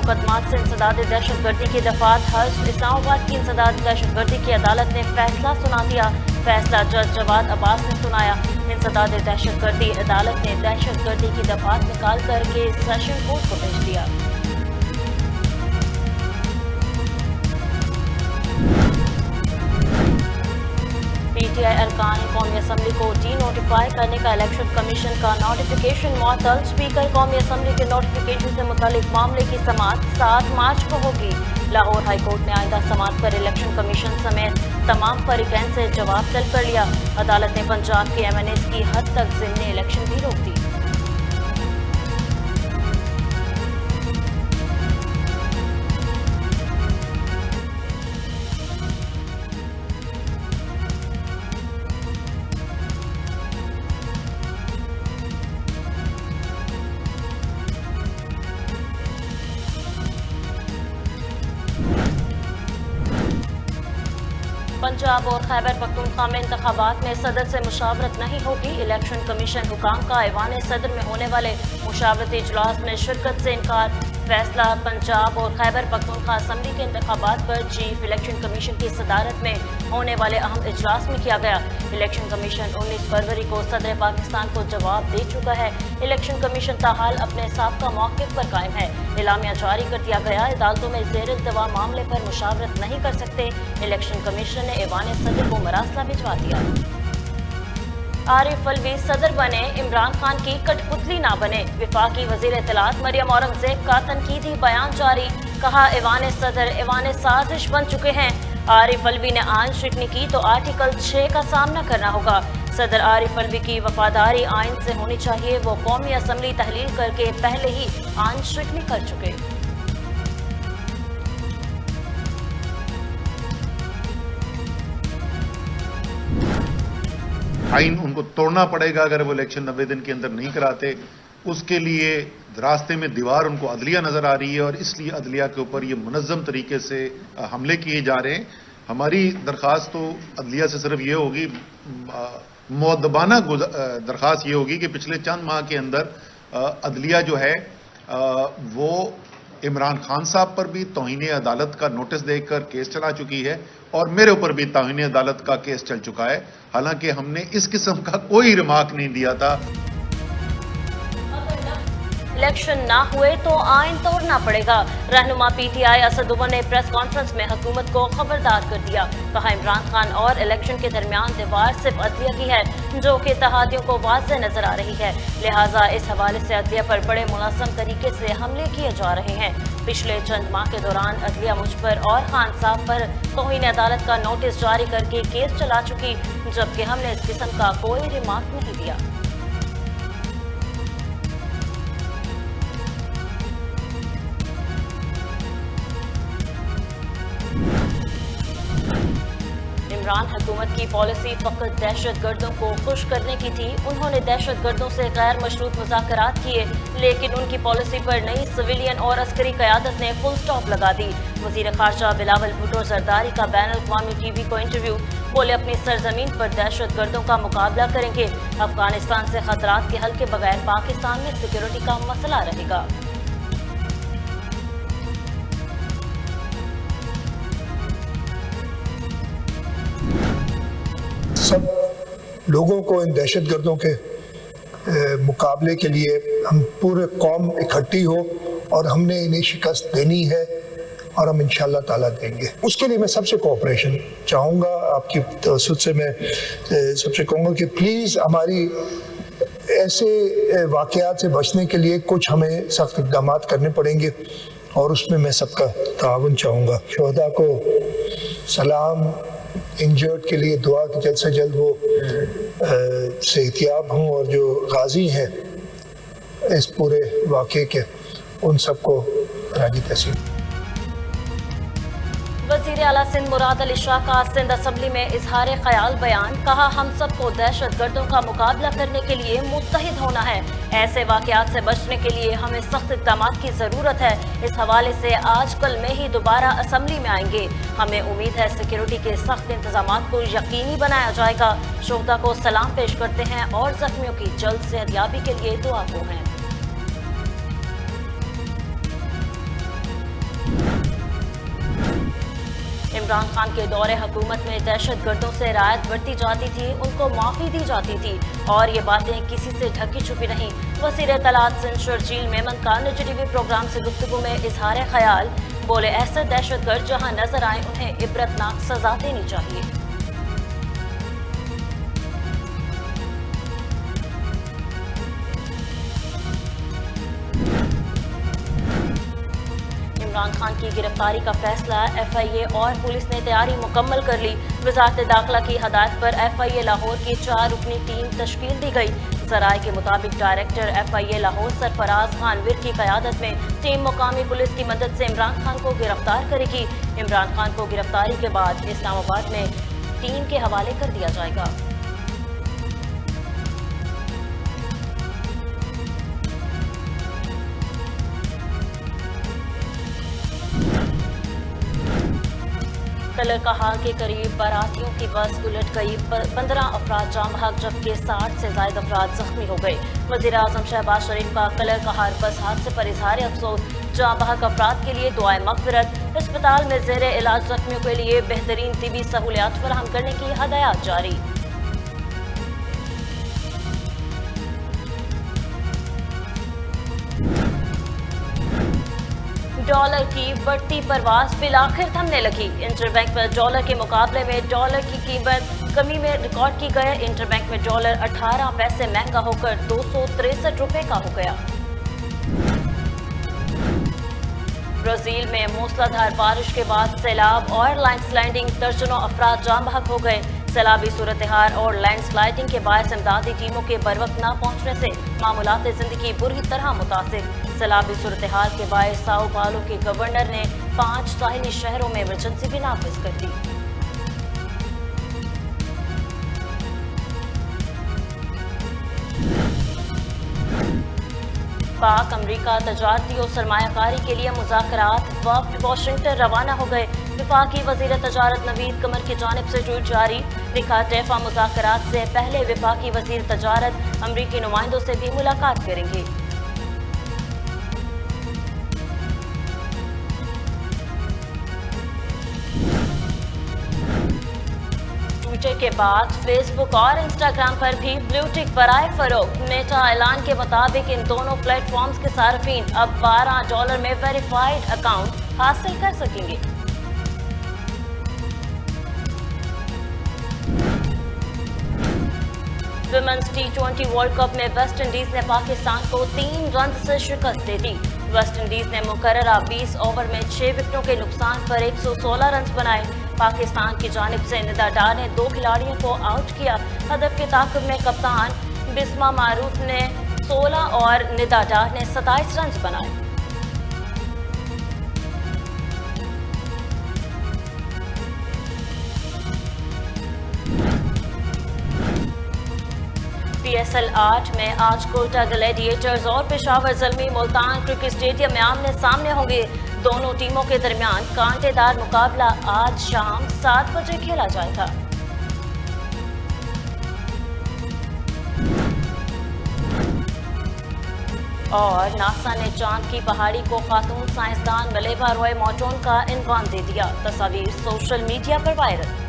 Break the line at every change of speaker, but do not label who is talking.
मुकदमात से इंसदाद दहशतगर्दी की दफात हज। इस्लामाबाद की इंसदाद दहशतगर्दी की अदालत ने फैसला सुना दिया। फैसला जज जवाद अब्बास ने सुनाया। इंसदाद दहशतगर्दी अदालत ने दहशतगर्दी की दफात निकाल कर केस सेशन कोर्ट को भेज दिया। पीटीआई अरकान कौमी असम्बली को डी नोटिफाई करने का इलेक्शन कमीशन का नोटिफिकेशन मुअत्तल। स्पीकर कौमी असम्बली के नोटिफिकेशन से मुतालिक मामले की समाअत 7 मार्च को होगी। लाहौर हाई कोर्ट ने आइंदा समाअत पर इलेक्शन कमीशन समेत तमाम फरीकैन से जवाब तलब कर लिया। अदालत ने पंजाब के MNAs की हद तक ज़िम्नी इलेक्शन भी रोक दी। पंजाब और खैबर पख्तूनख्वा में इंतखाबात में सदर से मुशावरत नहीं होगी। इलेक्शन कमीशन हुकाम का ऐवान सदर में होने वाले मुशावरती इजलास में शिरकत से इनकार। फैसला पंजाब और खैबर पख्तूनख्वा असम्बली के इंतखाबात पर चीफ इलेक्शन कमीशन की सदारत में होने वाले अहम इजलास में किया गया। इलेक्शन कमीशन 19 फरवरी को सदर पाकिस्तान को जवाब दे चुका है। इलेक्शन कमीशन ताहाल अपने साबका मौक़िफ़ पर कायम है। इलामिया जारी कर दिया गया। अदालतों में ज़ेर इल्तवा मामले पर मुशावरत नहीं कर सकते। इलेक्शन कमीशन ने ऐवान सदर को मरासला भिजवा दिया। आरिफ अलवी सदर बने, इमरान खान की कठपुतली ना बने। वफाकी वज़ीर इत्तलात मरियम औरंगज़ेब का तनकीदी बयान जारी। कहा ऐवान सदर ऐवान साजिश बन चुके हैं। आरिफ अलवी ने आइन शिकनी की तो आर्टिकल 6 का सामना करना होगा। सदर आरिफ अलवी की वफादारी आइन से होनी चाहिए। वो कौमी असम्बली तहलील करके पहले ही आइन शिकनी कर चुके।
आइन उनको तोड़ना पड़ेगा अगर वो इलेक्शन 90 दिन के अंदर नहीं कराते। उसके लिए रास्ते में दीवार उनको अदलिया नजर आ रही है और इसलिए अदलिया के ऊपर ये मुनज़्ज़म तरीके से हमले किए जा रहे हैं। हमारी दरख्वास्त तो अदलिया से सिर्फ ये होगी, मुअद्दबाना दरख्वास्त ये होगी कि पिछले चंद माह के अंदर अदलिया जो है वो इमरान खान साहब पर भी तौहीन अदालत का नोटिस देकर केस चला चुकी है और मेरे ऊपर भी तौहीन अदालत का केस चल चुका है। हालांकि हमने इस किस्म का कोई रिमार्क नहीं दिया था।
इलेक्शन ना हुए तो आइन तोड़ना पड़ेगा। रहनुमा पीटीआई असद उमर ने प्रेस कॉन्फ्रेंस में हुकूमत को खबरदार कर दिया। कहा इमरान खान और इलेक्शन के दरमियान दीवार सिर्फ अदलिया की है जो कि इत्तेहादियों को वाज़ेह नजर आ रही है। लिहाजा इस हवाले से अदलिया पर बड़े मुनज़्ज़म तरीके से हमले किए जा रहे हैं। पिछले चंद माह के दौरान अदलिया मुझ पर और खान साहब पर तौहीन अदालत का नोटिस जारी करके केस चला चुकी, जबकि हमने इस किस्म का कोई रिमार्क नहीं दिया। इमरान हुकूमत की पॉलिसी फ़कत दहशतगर्दों को खुश करने की थी। उन्होंने दहशतगर्दों से गैर मशरूत मुज़ाकरात किए, लेकिन उनकी पॉलिसी पर नई सिविलियन और अस्करी क़यादत ने फुल स्टॉप लगा दी। वज़ीर ख़ारजा बिलावल भुट्टो ज़रदारी का बैन अल-अक़वामी TV को इंटरव्यू। बोले अपनी सरजमीन पर दहशतगर्दों का मुकाबला करेंगे। अफगानिस्तान से खतरात के हल के बगैर पाकिस्तान में सिक्योरिटी का मसला रहेगा।
सब लोगों को इन दहशतगर्दों के मुकाबले के लिए हम पूरे कौम इकट्ठी हो और हमने इन्हें शिकस्त देनी है और हम इंशाल्लाह ताला देंगे। उसके लिए मैं सबसे कोऑपरेशन चाहूँगा। आपकी तवज्जो से मैं सबसे कहूँगा कि प्लीज़ हमारी ऐसे वाक़यात से बचने के लिए कुछ हमें सख्त इक़दाम करने पड़ेंगे और उसमें मैं सबका ताउन चाहूँगा। शोहदा को सलाम, इंजर्ड के लिए दुआ कि जल्द से जल्द वो सेहतियाब हों और जो गाजी हैं इस पूरे वाक़े के उन सबको राजी तहसीन।
वज़ीर आला सिंध मुराद अली शाह का सिंध असम्बली में इजहार ख्याल बयान। कहा हम सबको दहशतगर्दों का मुकाबला करने के लिए मुत्तहिद होना है। ऐसे वाक़यात से बचने के लिए हमें सख्त इक़दाम की ज़रूरत है। इस हवाले से आज कल में ही दोबारा असम्बली में आएंगे। हमें उम्मीद है सिक्योरिटी के सख्त इंतजामात को यकीनी बनाया जाएगा। शोहदा को सलाम पेश करते हैं और जख्मियों की जल्द सेहतयाबी के लिए दुआ को हैं। इमरान खान के दौरे हुकूमत में दहशत गर्दों से रायत बरती जाती थी, उनको माफ़ी दी जाती थी और ये बातें किसी से ढकी छुपी नहीं। वज़ीर इत्तलात सिंध शर्जील मेमन का निजी टीवी प्रोग्राम से गुफ्तगू में इजहार ख्याल, बोले ऐसे दहशतगर्द जहाँ नजर आए उन्हें इबरतनाक सजा देनी चाहिए। इमरान खान की गिरफ्तारी का फैसला FIA और पुलिस ने तैयारी मुकम्मल कर ली। वज़ारत दाखिला की हदायत पर FIA लाहौर की 4 रुकनी टीम तश्कील दी गई। ज़राए के मुताबिक डायरेक्टर FIA लाहौर सरफराज खानवीर की क़यादत में टीम मुकामी पुलिस की मदद से इमरान खान को गिरफ्तार करेगी। इमरान खान को गिरफ्तारी के बाद इस्लामाबाद में टीम के हवाले कर दिया जाएगा। कलर कहा कि करीब बारातियों की बस उलट गई, 15 अफराद जाम बहक जबकि 60 से ज्यादा अफराद जख्मी हो गए। वज़ीर आज़म शहबाज शरीफ का कलर कहार बस हादसे पर इजहार अफसोस, जाम बहक अफराद के लिए दुआए मग़फ़िरत। अस्पताल में ज़ेरे इलाज जख्मियों के लिए बेहतरीन तिबी सहूलियात फराहम करने की हदायत जारी। डॉलर की बढ़ती परवास बिलाखिर थमने लगी। इंटरबैंक में डॉलर के मुकाबले में डॉलर की कीमत कमी में रिकॉर्ड की गई। इंटरबैंक में डॉलर 18 पैसे महंगा होकर 263 रुपए का हो गया। ब्राजील में मूसलाधार बारिश के बाद सैलाब और लैंडस्लाइडिंग, दर्जनों अफराद जाम बहक हो गए। सैलाबी सूरत हाल और लैंडस्लाइडिंग के बायस इमदादी टीमों के बरवक्त न पहुंचने से मामूलात जिंदगी बुरी तरह मुतासिर। सैलाबी सूरत हाल के बायस साओ पालो के गवर्नर ने 5 साहिली शहरों में इमरजेंसी भी नाफिज कर दी। पाक अमरीका तजारती और सरमायाकारी के लिए मुज़ाकरात, वफ़द वाशिंगटन रवाना हो गए। वफाकी वज़ीर तजारत नवीद कमर की जानिब से ट्वीट जारी, लिखा टैफा मुज़ाकरात से पहले वफाकी वज़ीर तजारत अमरीकी नुमाइंदों से भी मुलाकात करेंगे। ट्विटर के बाद फेसबुक और इंस्टाग्राम पर भी ब्लू टिक बराए फरोख्त। नेटा ऐलान के मुताबिक इन दोनों प्लेटफॉर्म्स के सार्फिन अब $12 में वेरीफाइड अकाउंट हासिल कर सकेंगे। विमेंस T20 वर्ल्ड कप में वेस्ट इंडीज ने पाकिस्तान को 3 रन से शिकस्त दे दी। वेस्ट इंडीज ने मुकर्ररा 20 ओवर में 6 विकेटों के नुकसान पर 116 रन बनाए। पाकिस्तान की जानिब से निदा डार ने 2 खिलाड़ियों को आउट किया। हदफ के ताक़ुब में कप्तान बिस्मा मारूफ ने 16 और निदा डार ने 27 रन बनाए। PSL 8 में आज कोटा ग्लैडिएटर्स और पेशावर ज़ल्मी मुल्तान क्रिकेट स्टेडियम में आमने सामने होंगे। दोनों टीमों के दरमियान कांटेदार मुकाबला आज शाम 7 बजे खेला जाएगा। और नासा ने चांद की पहाड़ी को खातून साइंसदान मलेवा रॉय मॉर्टन का इन्वान दे दिया। तस्वीर सोशल मीडिया पर वायरल।